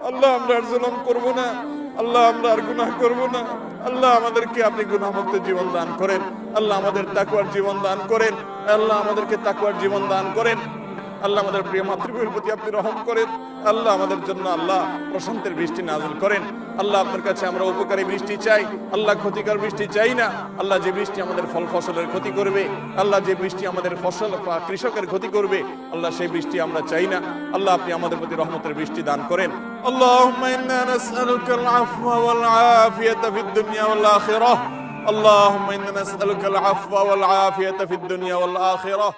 আল্লাহ আমরা আর জুলুম করব না, আল্লাহ আমরা আর গুনাহ করব না। আল্লাহ আমাদেরকে আপনি গুনাহমুক্ত জীবন দান করেন, আল্লাহ আমাদের তাকওয়ার জীবন দান করেন, আল্লাহ আমাদেরকে তাকওয়ার জীবন দান করেন। আল্লাহ আমাদের প্রিয় মাতৃভূমির প্রতি আপনি রহম করেন, আল্লাহ আমাদের জন্য আল্লাহ প্রশান্তের বৃষ্টি নাযিল করেন। আল্লাহ আপনার কাছে আমরা উপকারী বৃষ্টি চাই, আল্লাহ ক্ষতিকর বৃষ্টি চাই না। আল্লাহ যে বৃষ্টি আমাদের ফল ফসলের ক্ষতি করবে, আল্লাহ যে বৃষ্টি আমাদের ফসল বা কৃষকের ক্ষতি করবে, আল্লাহ সেই বৃষ্টি আমরা চাই না। আল্লাহ আপনি আমাদের প্রতি রহমতের বৃষ্টি দান করেন। আল্লাহুম্মা ইন্না নাসআলুকাল আফওয়া ওয়াল আফিয়াতা ফিদ দুনিয়া ওয়াল আখিরাহ। আল্লাহুম্মা ইন্না নাসআলুকাল আফওয়া ওয়াল আফিয়াতা ফিদ দুনিয়া ওয়াল আখিরাহ।